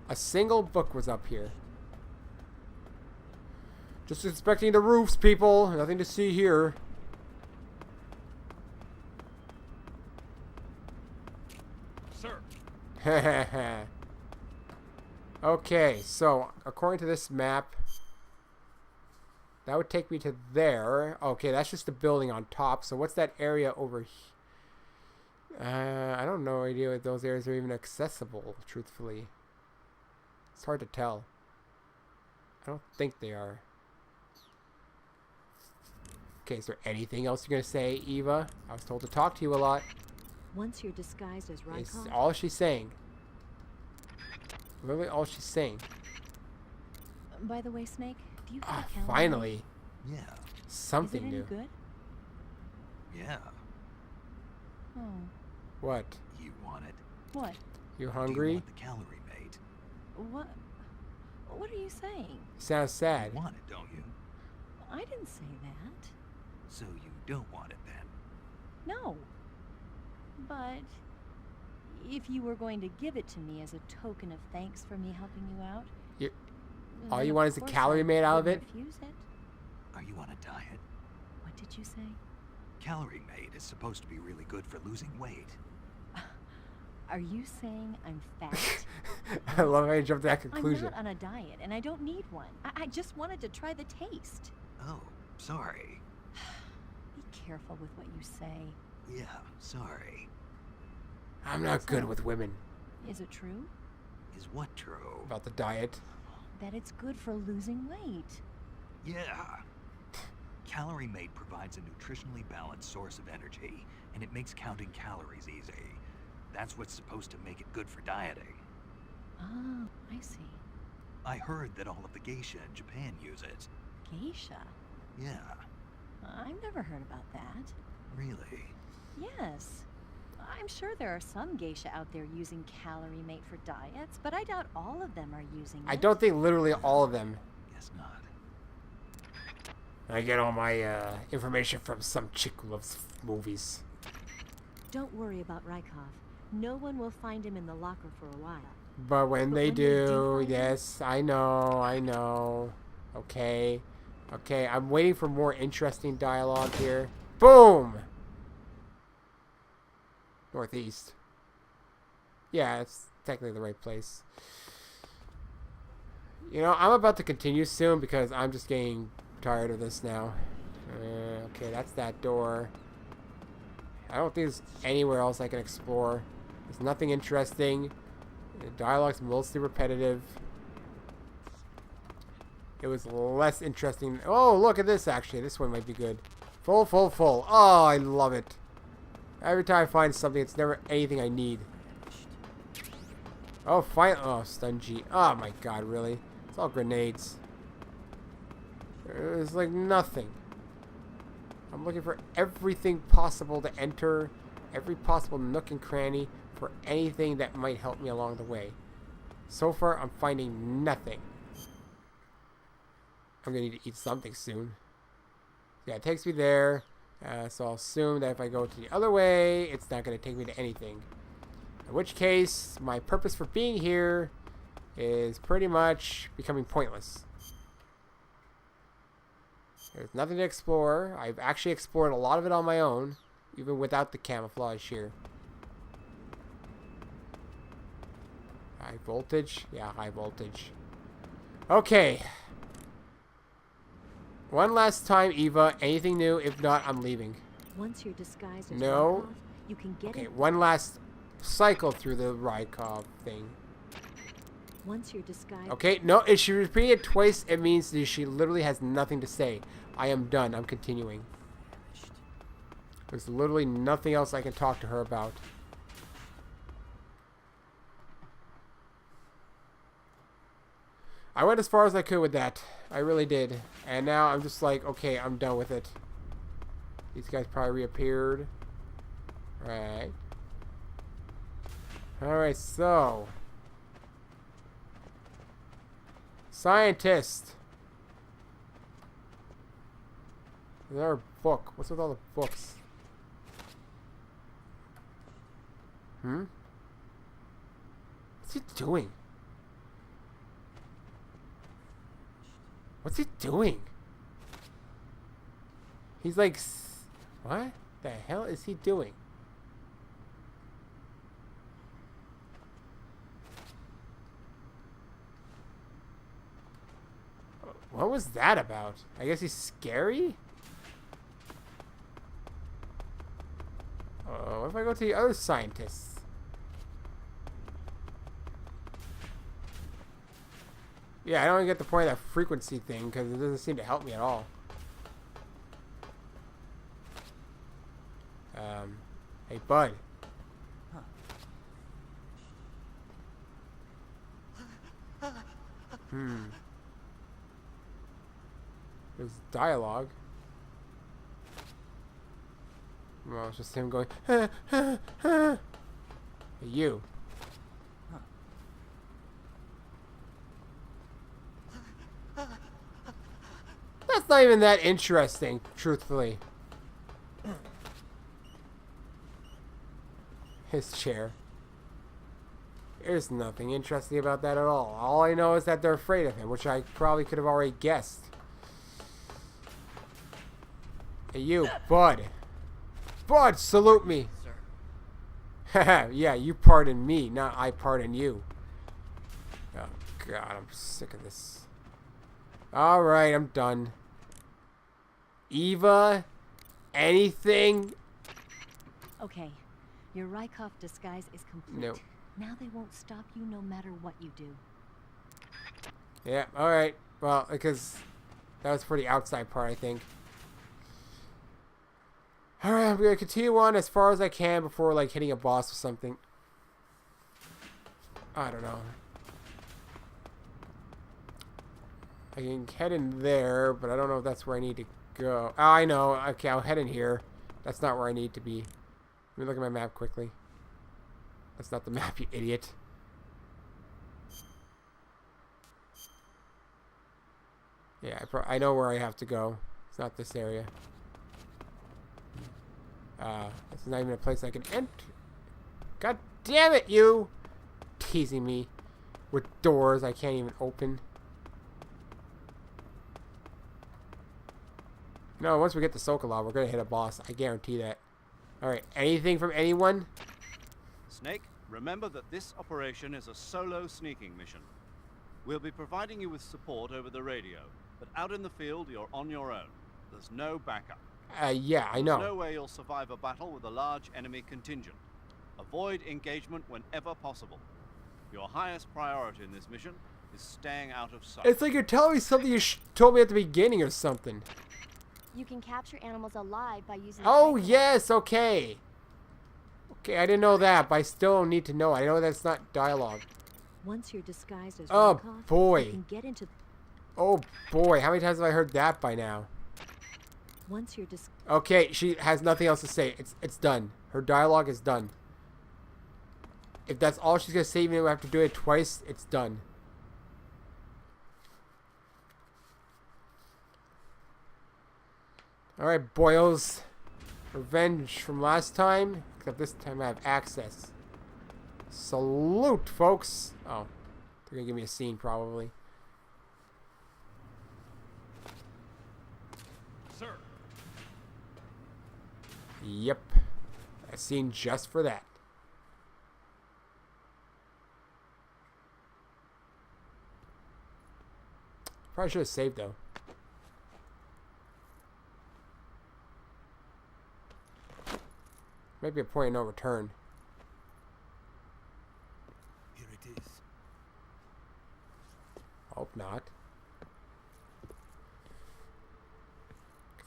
A single book was up here. Just inspecting the roofs, people. Nothing to see here. Sir. Okay, so according to this map, that would take me to there. Okay, that's just the building on top. So what's that area over here? I don't know idea if those areas are even accessible, truthfully. It's hard to tell. I don't think they are. Okay, is there anything else you're going to say, Eva? I was told to talk to you a lot. Once you're disguised as It's Raikov, all she's saying. Literally all she's saying. by the way, Snake, do you have a calendar? Finally. Yeah, Something Is it any new. good? yeah. Oh, What? You want it? what? You Do you hungry? want the calorie mate? What? What are you saying? You sound sad. You want it, don't you? I didn't say that. So you don't want it then? No. But If you were going to give it to me as a token of thanks for me helping you out, You- then all you of want is a course calorie I made out of wouldn't it? refuse it. Are you on a diet? What did you say? Calorie Made is supposed to be really good for losing weight. Are you saying I'm fat? I love how you jumped to that I'm conclusion. not on a diet, and I don't need one. I just wanted to try the taste. Oh, sorry. Be careful with what you say. Yeah, sorry. I'm not good with women. Is it true Is what true? About the diet. that it's good for losing weight? Yeah. Calorie Made provides a nutritionally balanced source of energy, and it makes counting calories easy. That's what's supposed to make it good for dieting. Oh, I see. I heard that all of the geisha in Japan use it. Geisha? Yeah, I've never heard about that. really? Yes. I'm sure there are some geisha out there using Calorie Mate for diets, but I doubt all of them are using it. I don't think literally all of them. Guess not. I get all my information from some chick who loves movies. Don't worry about Raikov. No one will find him in the locker for a while. But when But they when they do do, find him- yes, I know. Okay. Okay, I'm waiting for more interesting dialogue here. Boom! Northeast. Yeah, it's technically the right place. You know, I'm about to continue soon because I'm just getting tired of this now. Okay, that's that door. I don't think there's anywhere else I can explore. There's nothing interesting. The dialogue's mostly repetitive. It was less interesting. Oh, look at this, actually. This one might be good. Full. Oh, I love it. Every time I find something, it's never anything I need. Oh, fine. Oh, stungy. Oh, my God, really? It's all grenades. There's like nothing. I'm looking for everything possible to enter. Every possible nook and cranny for anything that might help me along the way. So far, I'm finding nothing. I'm going to need to eat something soon. Yeah, it takes me there. So I'll assume that if I go to the other way, it's not going to take me to anything. In which case, my purpose for being here is pretty much becoming pointless. There's nothing to explore. I've actually explored a lot of it on my own, even without the camouflage here. High voltage? Yeah, high voltage. Okay. One last time, Eva. Anything new? If not, I'm leaving. Once you're disguised as No. Raikov, you can get Okay, in. one last cycle through the Raikov thing. Once you're disguised. Okay, no, if she repeated it twice, it means that she literally has nothing to say. I am done. I'm continuing. There's literally nothing else I can talk to her about. I went as far as I could with that. I really did. And now I'm just like, okay, I'm done with it. These guys probably reappeared. Right. Alright, so. Scientist. Is there a book? What's with all the books? What's he doing? What's he doing? He's like... What the hell is he doing? What was that about? I guess he's scary? Oh, what if I go to the other scientists? Yeah, I don't get the point of that frequency thing because it doesn't seem to help me at all. Hey, bud. There's dialogue. Well, it's just him going, Hey, you. That's not even that interesting, truthfully. His chair. There's nothing interesting about that at all. All I know is that they're afraid of him, which I probably could have already guessed. Hey, you, bud. Bud, salute me. Sir. Haha, yeah, you pardon me, not I pardon you. Oh, God, I'm sick of this. Alright, I'm done. Eva? Anything? Okay, your Raikov disguise is complete. No. Now they won't stop you no matter what you do. Yeah, alright. Well, because that was for the outside part, I think. Alright, I'm going to continue on as far as I can before, like, hitting a boss or something. I don't know. I can head in there, but I don't know if that's where I need to go. Oh, I know. Okay, I'll head in here. That's not where I need to be. Let me look at my map quickly. That's not the map, you idiot. Yeah, I know where I have to go. It's not this area. This is not even a place I can enter. God damn it, you! Teasing me with doors I can't even open. No, once we get to Sokolov, we're gonna hit a boss. I guarantee that. Alright, anything from anyone? Snake, remember that this operation is a solo sneaking mission. We'll be providing you with support over the radio, but out in the field, you're on your own. There's no backup. Yeah, I know. There's no way you'll survive a battle with a large enemy contingent. Avoid engagement whenever possible. Your highest priority in this mission is staying out of sight. It's like you're telling me something you told me at the beginning or something. You can capture animals alive by using... Oh, yes, okay. Okay, I didn't know that, but I still need to know. I know that's not dialogue. Once you're disguised as Oh, Raikov, boy. you can get into... Oh, boy. How many times have I heard that by now? Once you're Okay, she has nothing else to say. It's done. Her dialogue is done. If that's all she's going to say, even if we have to do it twice, it's done. Alright, boyos. Revenge from last time. Except this time I have access. Salute, folks. Oh, they're going to give me a scene, probably. Sir. Yep. A scene just for that. Probably should have saved, though. Maybe a point of no return. Here it is. Hope not.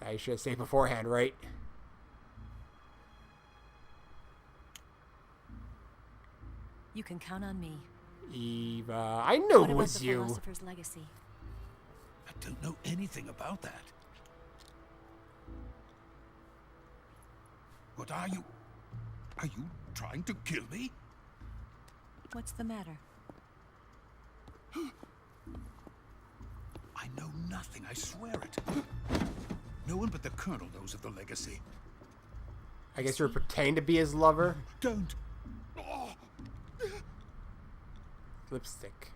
I should have saved beforehand, right? You can count on me. Eva, I knew What it about was the you. philosopher's legacy? I don't know anything about that. What are you? Are you trying to kill me? What's the matter? I know nothing, I swear it. No one but the Colonel knows of the legacy. I guess you're pretending to be his lover. Don't. Oh. Lipstick.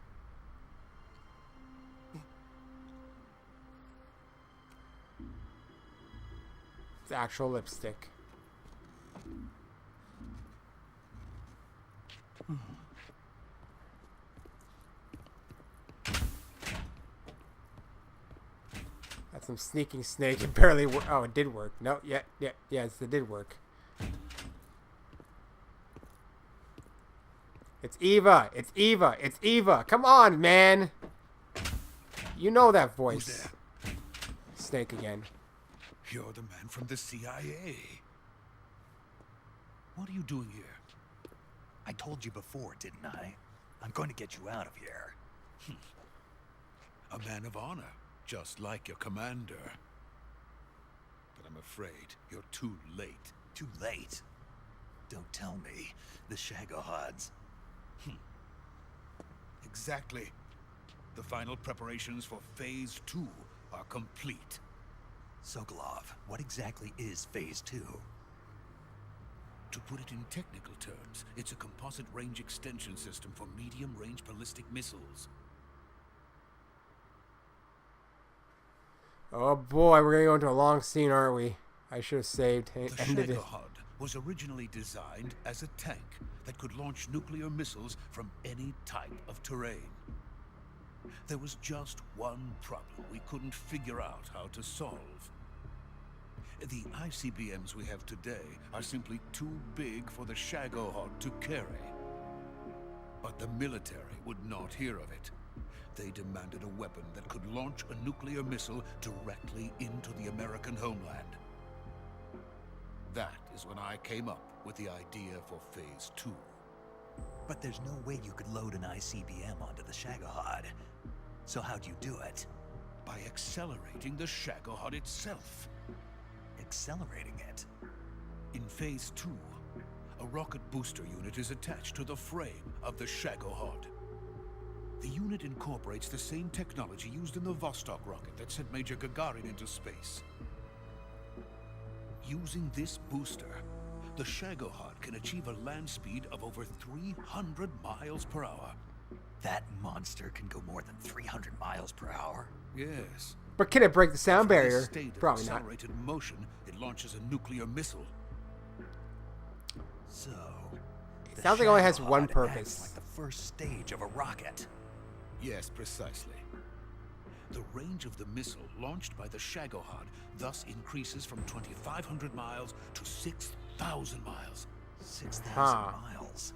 It's actual lipstick. That's some sneaking snake. It barely worked. Oh, it did work. No, yes, it did work. It's Eva. It's Eva. It's Eva. Come on, man. You know that voice. Who's there? Snake again. You're the man from the CIA. What are you doing here? I told you before, didn't I? I'm going to get you out of here. A man of honor, just like your commander. But I'm afraid you're too late. Too late. Don't tell me. The Shagohods. Exactly. The final preparations for Phase 2 are complete. Sokolov, what exactly is Phase 2? To put it in technical terms, it's a composite range extension system for medium-range ballistic missiles. Oh boy, we're gonna go into a long scene, aren't we? I should have saved. The Ended it. Shagohod was originally designed as a tank that could launch nuclear missiles from any type of terrain. There was just one problem we couldn't figure out how to solve. The ICBMs we have today are simply too big for the Shagohod to carry. But the military would not hear of it. They demanded a weapon that could launch a nuclear missile directly into the American homeland. That is when I came up with the idea for Phase 2. But there's no way you could load an ICBM onto the Shagohod. So how'd you do it? By accelerating the Shagohod itself. Accelerating it? In Phase 2, a rocket booster unit is attached to the frame of the Shagohod. The unit incorporates the same technology used in the Vostok rocket that sent Major Gagarin into space. Using this booster, the Shagohod can achieve a land speed of over 300 miles per hour. That monster can go more than 300 miles per hour? Yes. But can it break the sound From this barrier? state of Probably not. accelerated motion, it launches a nuclear missile. So... It the sounds like it only has Shagohod one acts purpose. like the first stage of a rocket. Yes, precisely. The range of the missile launched by the Shagohod thus increases from 2,500 miles to 6,000 miles. 6,000 Huh. miles.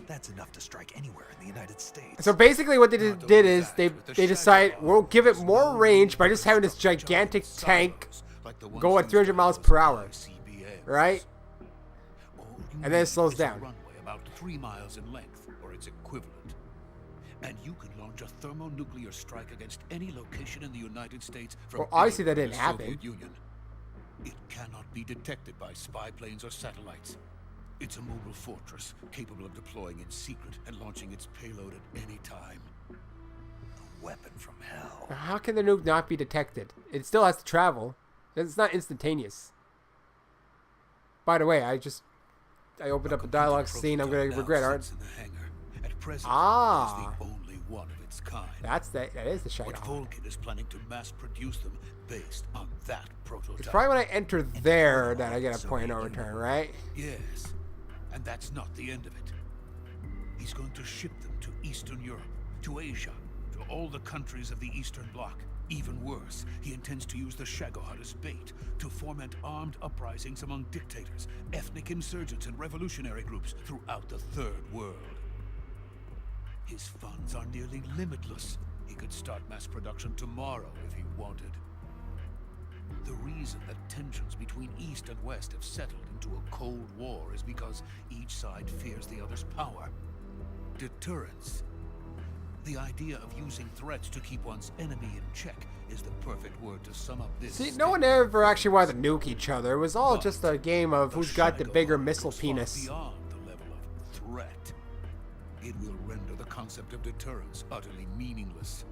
That's enough to strike anywhere in the United States. So basically what they Not did only is that, they but they the decide Shagohod we'll give it has more no range by need just to having this construct gigantic giant tank silos like the ones go at used 300 by miles those per hour, ICBMs. right? All you And then it need slows is a down. runway about 3 miles in length, or its equivalent. And you can launch a thermonuclear strike against any location in the United States from Well, obviously that anywhere in didn't the happen. Soviet Union. It cannot be detected by spy planes or satellites. It's a mobile fortress, capable of deploying in secret and launching its payload at any time. A weapon from hell. How can the nuke not be detected? It still has to travel. It's not instantaneous. By the way, I opened up a dialogue scene I'm going to regret, aren't sits in the hangar. At present, Ah. it is the only one of its kind. That is the But Shagohod. Volgin is planning to mass produce them based on that prototype. It's probably when I enter there that I get a point of no return, right? Yes, and that's not the end of it. He's going to ship them to Eastern Europe, to Asia, to all the countries of the Eastern Bloc. Even worse, he intends to use the Shagohod as bait to foment armed uprisings among dictators, ethnic insurgents, and revolutionary groups throughout the Third World. His funds are nearly limitless. He could start mass production tomorrow if he wanted. The reason that tensions between East and West have settled into a Cold War is because each side fears the other's power. Deterrence. The idea of using threats to keep one's enemy in check is the perfect word to sum up this. See, no one ever actually wanted to nuke each other. It was all just a game of who's got the bigger missile penis. Beyond the level of threat. It will render the concept of deterrence utterly meaningless.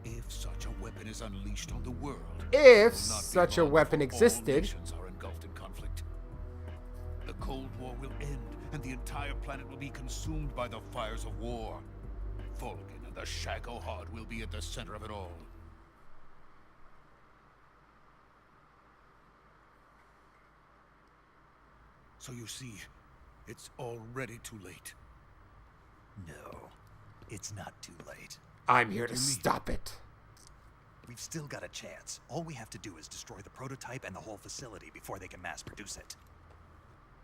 If such a weapon is unleashed on the world, If it will not be such a long weapon before all existed, nations are engulfed in conflict. The Cold War will end, and the entire planet will be consumed by the fires of war. Volgin and the Shagohod will be at the center of it all. So you see, it's already too late. No, it's not too late. I'm here to stop it. We've still got a chance. All we have to do is destroy the prototype and the whole facility before they can mass produce it.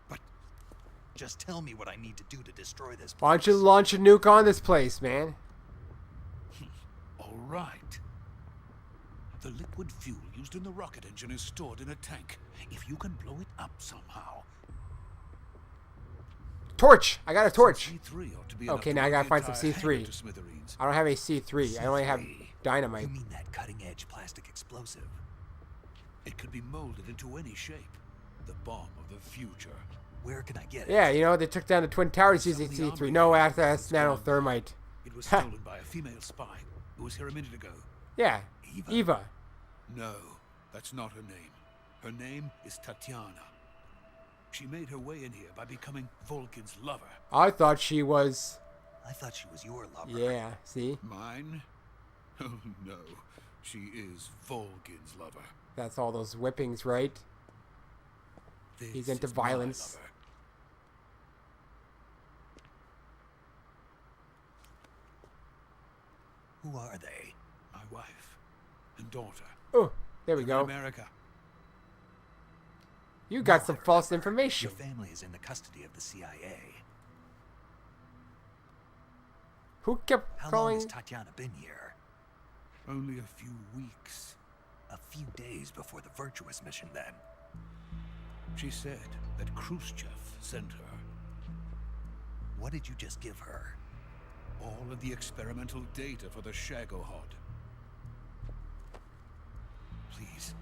But just tell me what I need to do to destroy this place. Why don't you launch a nuke on this place, man? All right. The liquid fuel used in the rocket engine is stored in a tank. If you can blow it up somehow. Torch! I got a torch. C3 ought to be Okay, enough now to I gotta blow find the some entire hangar C3. to smithereens. I don't have a C3. I only have C3. dynamite. You mean that cutting-edge plastic explosive? It could be molded into any shape. The bomb of the future. Where can I get it? Yeah, you know, they took down the Twin Towers using Some of the C3. army No, forces that's has gone nanothermite. It was Ha. stolen by a female spy who was here a minute ago. Yeah, Eva? Eva. No, that's not her name. Her name is Tatiana. She made her way in here by becoming Vulcan's lover. I thought she was... I thought she was your lover. Yeah, see? Mine? Oh no, she is Vulcan's lover. That's all those whippings, right? This He's into is my violence. lover. Who are they? My wife and daughter. Oh, there we They're in go. America. You got No, some I false remember. information. Your family is in the custody of the CIA. Who kept How long calling... has Tatiana been here? Only a few weeks. A few days before the Virtuous mission, then. She said that Khrushchev sent her What did you just give her? all of the experimental data for the Shagohod. Please,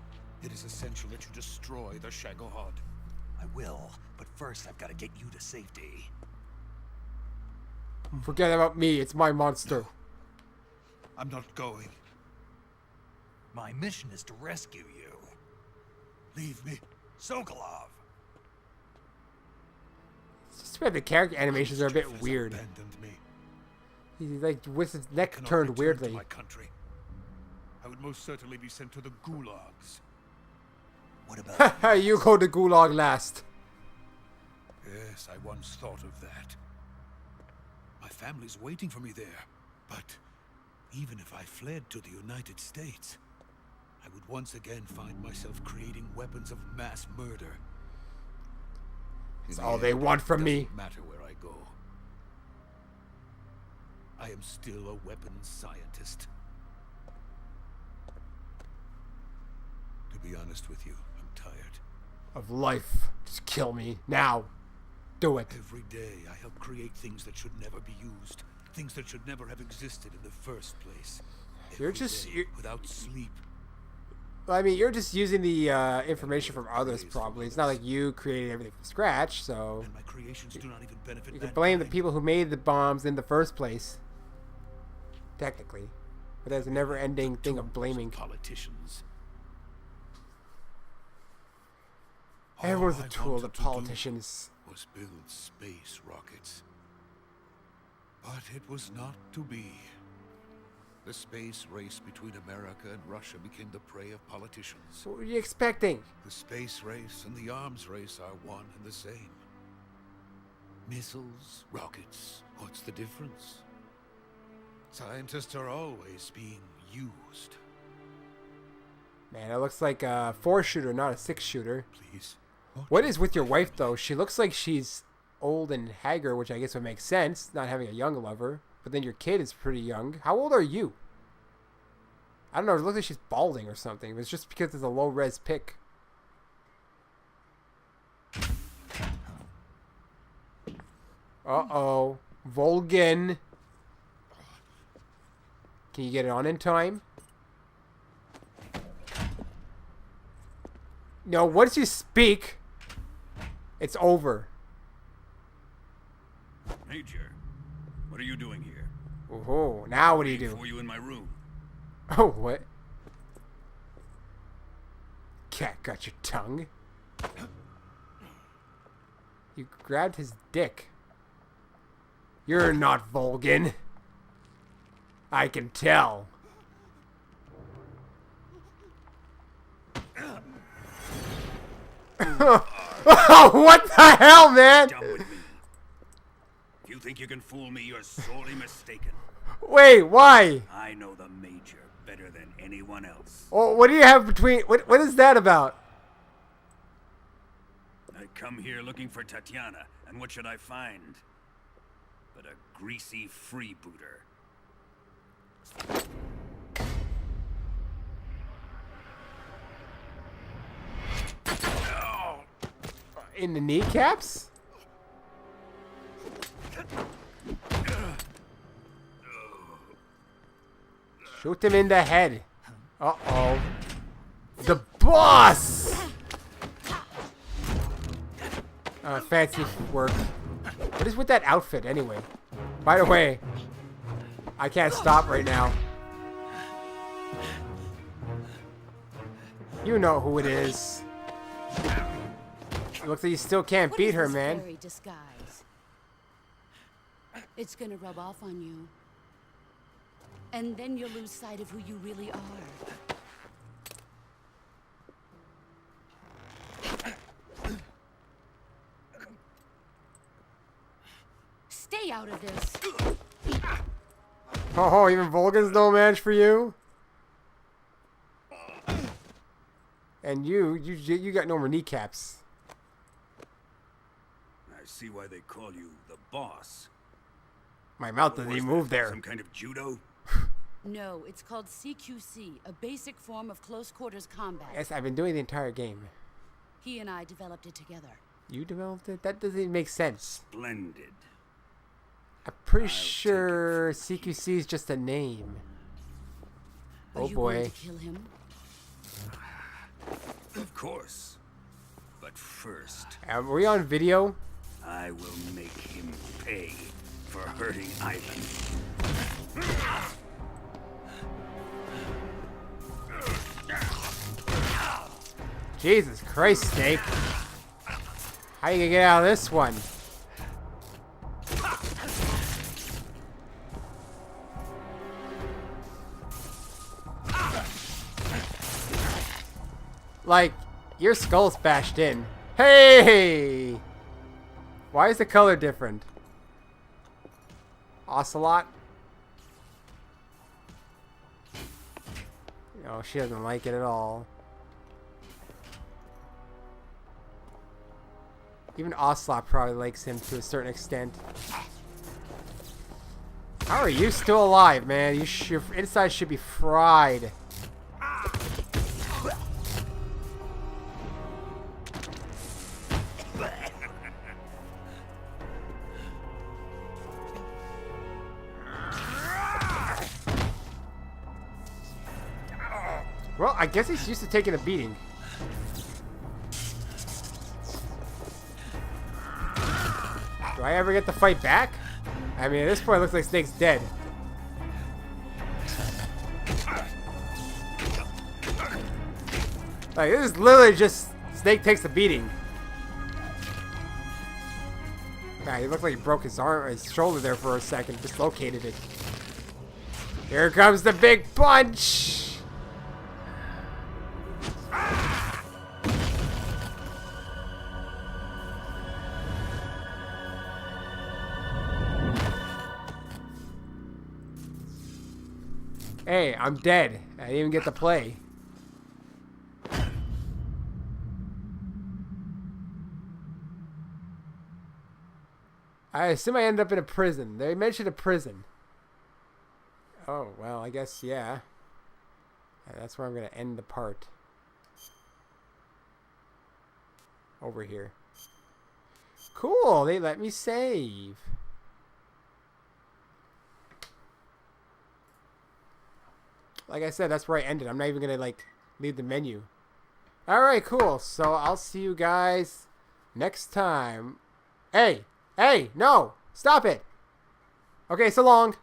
it is essential that you destroy the Shagohod. I will, but first I've got to get you to safety. Forget about me, it's my monster. I'm not going. My mission is to rescue you. Leave me. Sokolov! It's just bad the character animations are a bit Khrushchev has weird. abandoned me. He's like, with his I neck cannot turned return to weirdly. my country. I would most certainly be sent to the gulags. What about You go to Gulag last. Yes, I once thought of that. My family's waiting for me there. But even if I fled to the United States, I would once again find myself creating weapons of mass murder. It's In all the they end, want it from me. doesn't matter where I go. I am still a weapons scientist. To be honest with you, I'm tired. Of life. Just kill me. Now. Do it. Every day I help create things that should never be used. Things that should never have existed in the first place. You're Every just- day, you're- without sleep. I mean, you're just using the information from others, probably. It's not like you created everything from scratch, so... And my creations do not even benefit You can blame the mankind. people who made the bombs in the first place. Technically. But there's a never-ending thing of blaming. Politicians. Everyone's All a I tool of the wanted to do politicians. was build space rockets. But it was not to be. The space race between America and Russia became the prey of politicians. What were you expecting? The space race and the arms race are one and the same. Missiles, rockets, what's the difference? Scientists are always being used. Man, it looks like a 4-shooter, not a 6-shooter. Please. What is with your wife, though? She looks like she's old and haggard, which I guess would make sense, not having a young lover. But then your kid is pretty young. How old are you? I don't know. It looks like she's balding or something. It's just because it's a low-res pic. Uh-oh. Volgin. Can you get it on in time? No, once you speak, it's over. Major, what are you doing here? Oh, now what do you Waiting do? for you in my room. Oh, what? Cat got your tongue. You grabbed his dick. You're not Volgin. I can tell. What the hell, man? Come with me. If you think you can fool me, you're sorely mistaken. Wait, why? I know the Major better than anyone else. Oh, what do you have between... What is that about? I come here looking for Tatiana, and what should I find? But a greasy freebooter. In the kneecaps? Shoot him in the head. Uh-oh. The boss! Fancy work. What is with that outfit, anyway? By the way, I can't stop right now. You know who it is. looks like you still can't What beat is her, this man. fairy disguise? It's gonna rub off on you. And then you'll lose sight of who you really are. Stay out of this. Oh, even Volgan's no match for you? And you got no more kneecaps. I see why they call you the boss. My mouth doesn't What's even that, move there. Some kind of judo? No, it's called CQC, a basic form of close quarters combat. Yes, I've been doing the entire game. He and I developed it together. You developed it? That doesn't even make sense. Splendid. I'm pretty I'll take it sure from here. CQC is just a name. Are Oh you going boy. to kill him? Of course. But first, Are we on video? I will make him pay for hurting Ivan. Jesus Christ, Snake. How you gonna get out of this one? Like, your skull's bashed in. Hey! Why is the color different? Ocelot? Oh, she doesn't like it at all. Even Ocelot probably likes him to a certain extent. How are you still alive, man? Your inside should be fried. Well, I guess he's used to taking a beating. Do I ever get to fight back? I mean, at this point, it looks like Snake's dead. Like, this is literally just Snake takes a beating. God, he looked like he broke his arm, his shoulder there for a second, dislocated it. Here comes the big punch! Hey, I'm dead. I didn't even get to play. I assume I end up in a prison. They mentioned a prison. Oh, well, I guess, yeah. That's where I'm going to end the part. Over here. Cool, they let me save. Like I said, that's where I ended. I'm not even going to, like, leave the menu. Alright, cool. So, I'll see you guys next time. Hey! Hey! No! Stop it! Okay, so long.